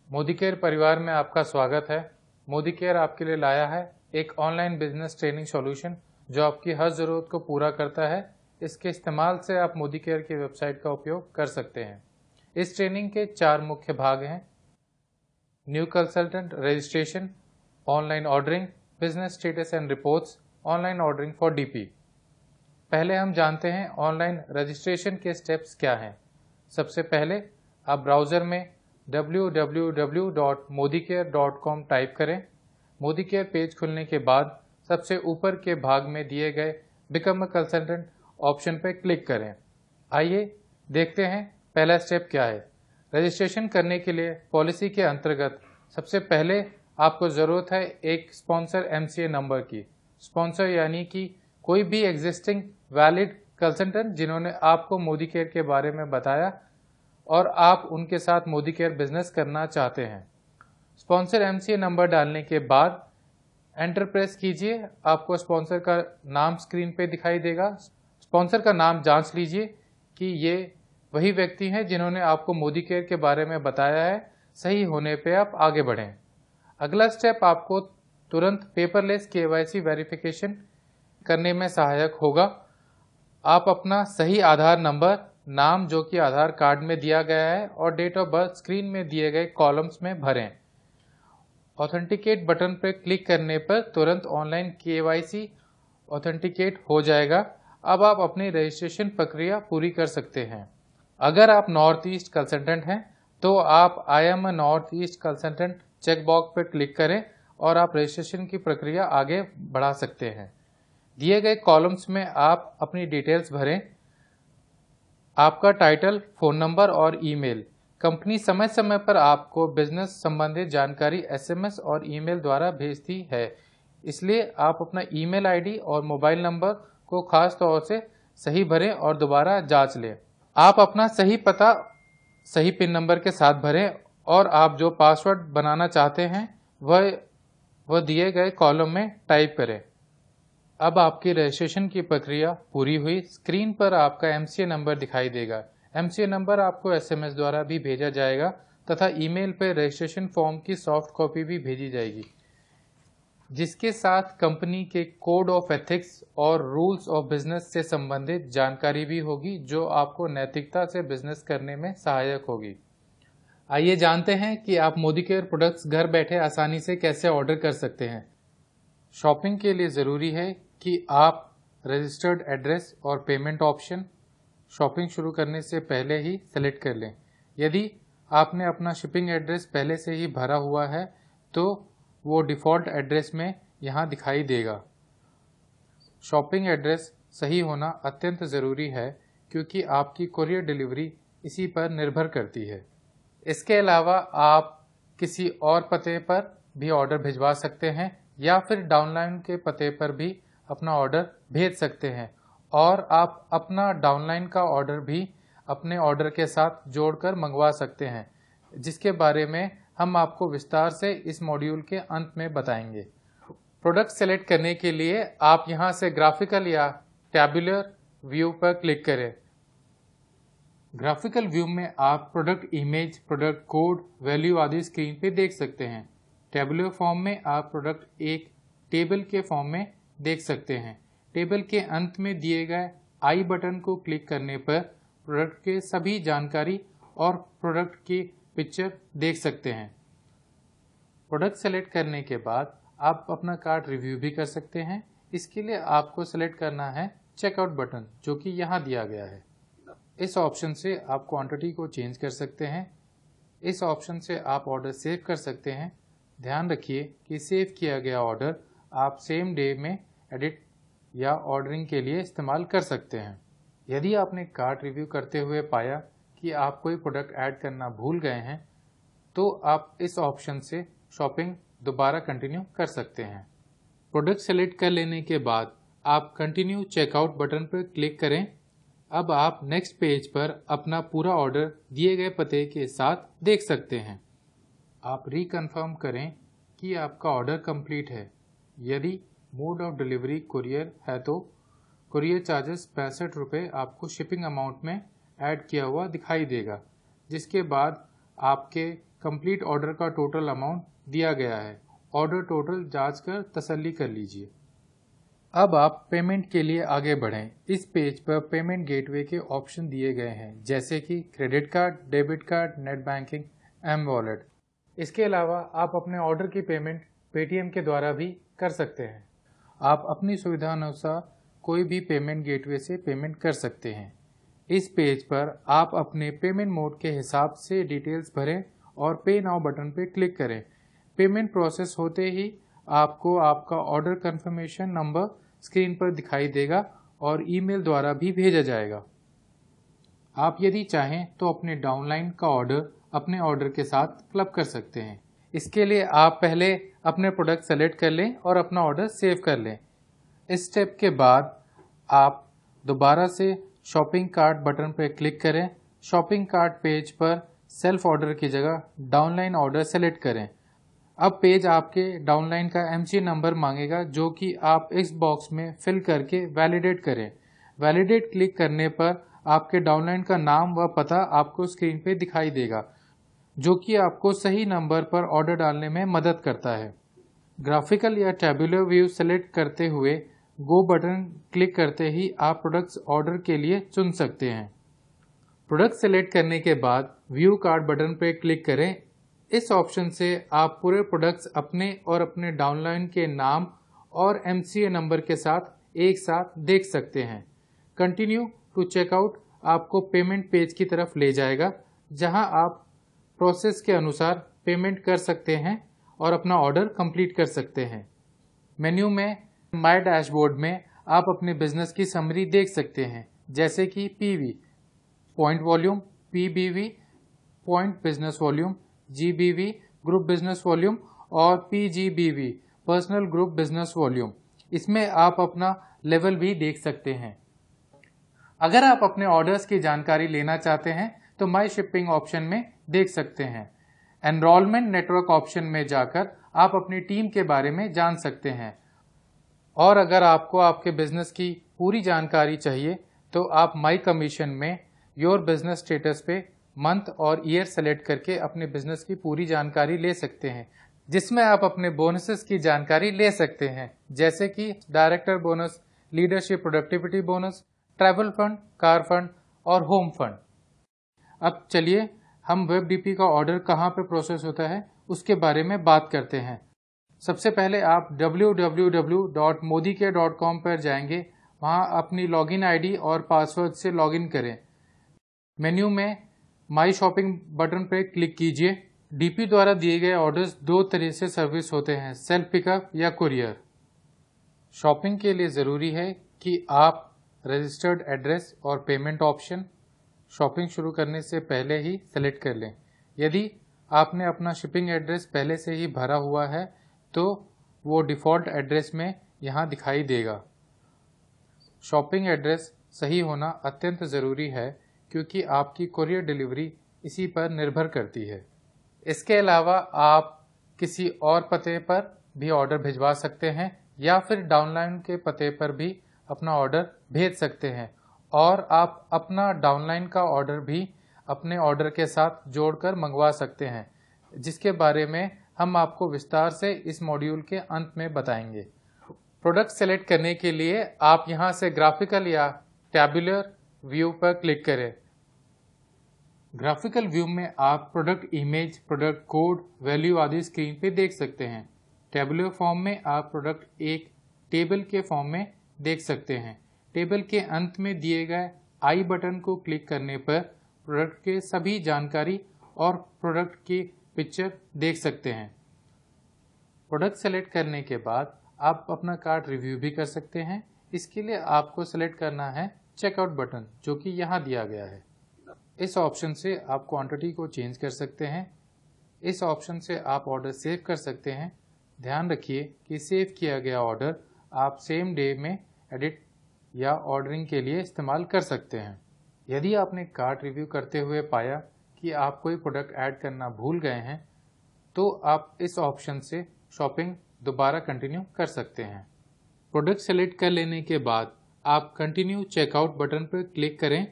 Modi care परिवार में आपका स्वागत है। मोदी केयर आपके लिए लाया है एक ऑनलाइन बिजनेस ट्रेनिंग सॉल्यूशन जो आपकी हर ज़रूरत को पूरा करता है। इसके इस्तेमाल से आप मोदी केयर की वेबसाइट का उपयोग कर सकते हैं। इस ट्रेनिंग के 4 मुख्य भाग हैं: new consultant registration, online ordering, business status and reports, online ordering for DP. पहले हम जानते हैं ऑनलाइन रजिस्ट्रेशन के स्टेप्स क्या हैं। सबसे पहले आप ब्राउज़र में www.modicare.com टाइप करें। मोदी केयर पेज खुलने के बाद सबसे ऊपर के भाग में दिए गए बिकम अ कंसल्टेंट ऑप्शन पर क्लिक करें। आइए देखते हैं पहला स्टेप क्या है। रजिस्ट्रेशन करने के लिए पॉलिसी के अंतर्गत सबसे पहले आपको ज़रूरत है एक स्पॉन्सर MCA नंबर की। स्पॉन्सर यानी कि कोई भी एग्जिस्टिंग वैलिड कंसल्टेंट जिन्होंने आपको मोदी केयर के बारे में बताया और आप उनके साथ मोदी केयर बिजनेस करना चाहते हैं। स्पॉन्सर MCA नंबर डालने के बाद एंटर प्रेस कीजिए। आपको स्पॉन्सर का नाम स्क्रीन पे दिखाई देगा। स्पॉन्सर का नाम जांच लीजिए कि ये वही व्यक्ति हैं जिन्होंने आपको मोदी केयर के बारे में बताया है। सही होने पे आप आगे बढ़ें। अगला स्टेप आपको तुरंत पेपरलेस KYC वेरिफिकेशन करने में सहायक होगा। आप अपना सही आधार नंबर, नाम जो कि आधार कार्ड में दिया गया है, और डेट ऑफ बर्थ स्क्रीन में दिए गए कॉलम्स में भरें। ऑथेंटिकेट बटन पर क्लिक करने पर तुरंत ऑनलाइन KYC ऑथेंटिकेट हो जाएगा। अब आप अपनी रजिस्ट्रेशन प्रक्रिया पूरी कर सकते हैं। अगर आप नॉर्थ ईस्ट कंसल्टेंट हैं तो आप I am a north east consultant checkbox पर क्लिक करें और आप रजिस्ट्रेशन की प्रक्रिया आगे बढ़ा सकते हैं। दिए गए कॉलम्स में आप अपनी डिटेल्स भरें। आपका टाइटल, फ़ोन नंबर और ईमेल। कंपनी समय समय पर आपको बिजनेस संबंधित जानकारी SMS और ईमेल द्वारा भेजती है, इसलिए आप अपना ईमेल ID और मोबाइल नंबर को खास तौर से सही भरें और दोबारा जांच लें। आप अपना सही पता सही पिन नंबर के साथ भरें और आप जो पासवर्ड बनाना चाहते हैं वह दिए गए कॉलम में टाइप करें। अब आपकी रजिस्ट्रेशन की प्रक्रिया पूरी हुई। स्क्रीन पर आपका MCA नंबर दिखाई देगा। MCA नंबर आपको SMS द्वारा भी भेजा जाएगा तथा ईमेल पर रजिस्ट्रेशन फॉर्म की सॉफ्ट कॉपी भी भेजी जाएगी, जिसके साथ कंपनी के कोड ऑफ एथिक्स और रूल्स ऑफ बिजनेस से संबंधित जानकारी भी होगी, जो आपको नैतिकता से बिजनेस करने में सहायक होगी। आइए जानते हैं कि आप मोदी केयर प्रोडक्ट्स घर बैठे आसानी से कैसे ऑर्डर कर सकते हैं। शॉपिंग के लिए ज़रूरी है कि आप रजिस्टर्ड एड्रेस और पेमेंट ऑप्शन शॉपिंग शुरू करने से पहले ही सेलेक्ट कर लें। यदि आपने अपना शिपिंग एड्रेस पहले से ही भरा हुआ है तो वो डिफ़ॉल्ट एड्रेस में यहाँ दिखाई देगा। शॉपिंग एड्रेस सही होना अत्यंत ज़रूरी है क्योंकि आपकी कुरियर डिलीवरी इसी पर निर्भर करती है। इसके अलावा आप किसी और पते पर भी ऑर्डर भिजवा सकते हैं या फिर डाउनलाइन के पते पर भी अपना ऑर्डर भेज सकते हैं, और आप अपना डाउनलाइन का ऑर्डर भी अपने ऑर्डर के साथ जोड़कर मंगवा सकते हैं, जिसके बारे में हम आपको विस्तार से इस मॉड्यूल के अंत में बताएंगे। प्रोडक्ट सेलेक्ट करने के लिए आप यहां से ग्राफिकल या टैब्यूलर व्यू पर क्लिक करें। ग्राफिकल व्यू में आप product image, product code, value आदि स्क्रीन पे देख सकते हैं। टैब्यूलर फॉर्म में आप प्रोडक्ट एक टेबल के फॉर्म में देख सकते हैं। टेबल के अंत में दिए गए आई बटन को क्लिक करने पर प्रोडक्ट के सभी जानकारी और प्रोडक्ट की पिक्चर देख सकते हैं। प्रोडक्ट सेलेक्ट करने के बाद आप अपना कार्ट रिव्यू भी कर सकते हैं। इसके लिए आपको सेलेक्ट करना है चेकआउट बटन, जो कि यहाँ दिया गया है। इस ऑप्शन से आप क्वांटिटी को चेंज कर सकते हैं। इस ऑप्शन से आप ऑर्डर सेव कर सकते हैं। ध्यान रखिए कि सेव किया गया ऑर्डर आप सेम डे में एडिट या ऑर्डरिंग के लिए इस्तेमाल कर सकते हैं। यदि आपने कार्ट रिव्यू करते हुए पाया कि आप कोई प्रोडक्ट ऐड करना भूल गए हैं तो आप इस ऑप्शन से शॉपिंग दोबारा कंटिन्यू कर सकते हैं। प्रोडक्ट सेलेक्ट कर लेने के बाद आप कंटिन्यू चेकआउट बटन पर क्लिक करें। अब आप नेक्स्ट पेज पर अपना पूरा ऑर्डर दिए गए पते के साथ देख सकते हैं। आप रिकन्फर्म करें कि आपका ऑर्डर कंप्लीट है। यदि मोड ऑफ डिलीवरी कुरियर है तो कुरियर चार्जेस 65 रुपये आपको शिपिंग अमाउंट में ऐड किया हुआ दिखाई देगा, जिसके बाद आपके कंप्लीट ऑर्डर का टोटल अमाउंट दिया गया है। ऑर्डर टोटल जांच कर तसल्ली कर लीजिए। अब आप पेमेंट के लिए आगे बढ़ें। इस पेज पर पेमेंट गेटवे के ऑप्शन दिए गए हैं, जैसे कि credit card, debit card, net banking, M wallet. इसके अलावा आप अपने ऑर्डर की पेमेंट पेटीएम के द्वारा भी कर सकते हैं। आप अपनी सुविधा अनुसार कोई भी पेमेंट गेटवे से पेमेंट कर सकते हैं। इस पेज पर आप अपने पेमेंट मोड के हिसाब से डिटेल्स भरें और पे नाउ बटन पर क्लिक करें। पेमेंट प्रोसेस होते ही आपको आपका ऑर्डर कंफर्मेशन नंबर स्क्रीन पर दिखाई देगा और ईमेल द्वारा भी भेजा जाएगा। आप यदि चाहें तो अपने डाउनलाइन का ऑर्डर अपने ऑर्डर के साथ क्लब कर सकते हैं। इसके लिए आप पहले अपने प्रोडक्ट सेलेक्ट कर लें और अपना ऑर्डर सेव कर लें। इस स्टेप के बाद आप दोबारा से शॉपिंग कार्ट बटन पर क्लिक करें। शॉपिंग कार्ट पेज पर सेल्फ ऑर्डर की जगह डाउनलाइन ऑर्डर सेलेक्ट करें। अब पेज आपके डाउनलाइन का एमसी नंबर मांगेगा, जो कि आप इस बॉक्स में फिल करके वैलिडेट करें। वैलिडेट क्लिक करने पर आपके डाउनलाइन का नाम व पता आपको स्क्रीन पे दिखाई देगा, जो कि आपको सही नंबर पर ऑर्डर डालने में मदद करता है। ग्राफिकल या टैब्यूलर व्यू सेलेक्ट करते हुए गो बटन क्लिक करते ही आप प्रोडक्ट्स ऑर्डर के लिए चुन सकते हैं। प्रोडक्ट सेलेक्ट करने के बाद व्यू कार्ट बटन पर क्लिक करें। इस ऑप्शन से आप पूरे प्रोडक्ट्स अपने और अपने डाउनलाइन के नाम और एमसीए नंबर के साथ एक साथ देख सकते हैं। कंटिन्यू टू चेकआउट आपको पेमेंट पेज की तरफ ले जाएगा, जहां आप प्रोसेस के अनुसार पेमेंट कर सकते हैं और अपना ऑर्डर कंप्लीट कर सकते हैं। मेन्यू में माय डैशबोर्ड में आप अपने बिजनेस की समरी देख सकते हैं, जैसे कि PV point volume, PBV point business volume, GBV group business volume और PGBV personal group business volume. इसमें आप अपना लेवल भी देख सकते हैं। अगर आप अपने ऑर्डर्स की जानकारी लेना चाहते हैं तो माई शिपिंग ऑप्शन में देख सकते हैं। एनरोलमेंट नेटवर्क ऑप्शन में जाकर आप अपनी टीम के बारे में जान सकते हैं। और अगर आपको आपके बिजनेस की पूरी जानकारी चाहिए तो आप माई कमीशन में योर बिजनेस स्टेटस पे मंथ और ईयर सेलेक्ट करके अपने बिजनेस की पूरी जानकारी ले सकते हैं, जिसमें आप अपने बोनसेस की जानकारी ले सकते हैं, जैसे कि director bonus, leadership productivity bonus, travel fund, car fund और होम फंड। अब चलिए हम वेब डीपी का ऑर्डर कहाँ पे प्रोसेस होता है उसके बारे में बात करते हैं। सबसे पहले आप www.modicare.com पर जाएंगे। वहाँ अपनी लॉगिन आईडी और पासवर्ड से लॉगिन करें। मेन्यू में माई शॉपिंग बटन पर क्लिक कीजिए। डीपी द्वारा दिए गए ऑर्डर्स दो तरह से सर्विस होते हैं, सेल्फ पिकअप या कुरियर। शॉपिंग के लिए ज़रूरी है कि आप रजिस्टर्ड एड्रेस और पेमेंट ऑप्शन शॉपिंग शुरू करने से पहले ही सेलेक्ट कर लें। यदि आपने अपना शिपिंग एड्रेस पहले से ही भरा हुआ है तो वो डिफ़ॉल्ट एड्रेस में यहाँ दिखाई देगा। शॉपिंग एड्रेस सही होना अत्यंत ज़रूरी है, क्योंकि आपकी कुरियर डिलीवरी इसी पर निर्भर करती है। इसके अलावा आप किसी और पते पर भी ऑर्डर भिजवा सकते हैं या फिर डाउनलाइन के पते पर भी अपना ऑर्डर भेज सकते हैं, और आप अपना डाउनलाइन का ऑर्डर भी अपने ऑर्डर के साथ जोड़कर मंगवा सकते हैं, जिसके बारे में हम आपको विस्तार से इस मॉड्यूल के अंत में बताएंगे। प्रोडक्ट सेलेक्ट करने के लिए आप यहां से ग्राफिकल या टैब्यूलर व्यू पर क्लिक करें। ग्राफिकल व्यू में आप product image, product code, value आदि स्क्रीन पे देख सकते हैं। टैब्यूलर फॉर्म में आप प्रोडक्ट एक टेबल के फॉर्म में देख सकते हैं। टेबल के अंत में दिए गए आई बटन को क्लिक करने पर प्रोडक्ट के सभी जानकारी और प्रोडक्ट की पिक्चर देख सकते हैं। प्रोडक्ट सेलेक्ट करने के बाद आप अपना कार्ट रिव्यू भी कर सकते हैं। इसके लिए आपको सेलेक्ट करना है चेकआउट बटन, जो कि यहाँ दिया गया है। इस ऑप्शन से आप क्वांटिटी को चेंज कर सकते हैं। इस ऑप्शन से आप ऑर्डर सेव कर सकते हैं। ध्यान रखिए कि सेव किया गया ऑर्डर आप सेम डे में एडिट या ऑर्डरिंग के लिए इस्तेमाल कर सकते हैं। यदि आपने कार्ट रिव्यू करते हुए पाया कि आप कोई प्रोडक्ट ऐड करना भूल गए हैं, तो आप इस ऑप्शन से शॉपिंग दोबारा कंटिन्यू कर सकते हैं। प्रोडक्ट सेलेक्ट कर लेने के बाद आप कंटिन्यू चेकआउट बटन पर क्लिक करें।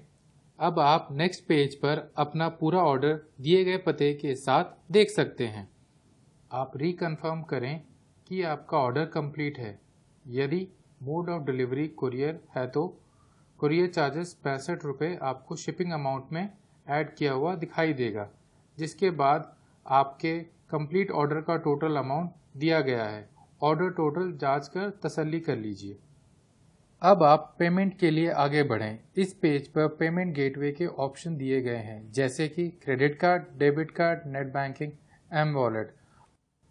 अब आप नेक्स्ट पेज पर अपना पूरा ऑर्डर दिए गए पते के साथ देख सकते हैं। आप रिकन्फर्म करें कि आपका ऑर्डर कंप्लीट है। यदि मोड ऑफ डिलीवरी कुरियर है तो कुरियर चार्जेस 65 रुपये आपको शिपिंग अमाउंट में ऐड किया हुआ दिखाई देगा, जिसके बाद आपके कंप्लीट ऑर्डर का टोटल अमाउंट दिया गया है। ऑर्डर टोटल जांच कर तसल्ली कर लीजिए। अब आप पेमेंट के लिए आगे बढ़ें। इस पेज पर पेमेंट गेटवे के ऑप्शन दिए गए हैं, जैसे कि credit card, debit card, net banking, M wallet.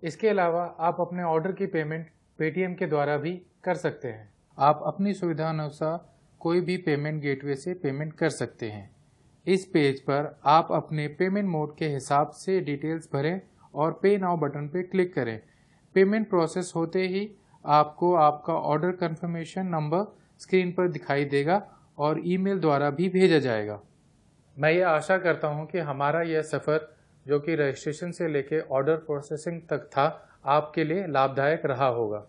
इसके अलावा आप अपने ऑर्डर की पेमेंट पेटीएम के द्वारा भी कर सकते हैं। आप अपनी सुविधा अनुसार कोई भी पेमेंट गेटवे से पेमेंट कर सकते हैं। इस पेज पर आप अपने पेमेंट मोड के हिसाब से डिटेल्स भरें और पे नाउ बटन पर क्लिक करें। पेमेंट प्रोसेस होते ही आपको आपका ऑर्डर कंफर्मेशन नंबर स्क्रीन पर दिखाई देगा और ईमेल द्वारा भी भेजा जाएगा। मैं ये आशा करता हूँ कि हमारा यह सफ़र, जो कि रजिस्ट्रेशन से लेकर ऑर्डर प्रोसेसिंग तक था, आपके लिए लाभदायक रहा होगा।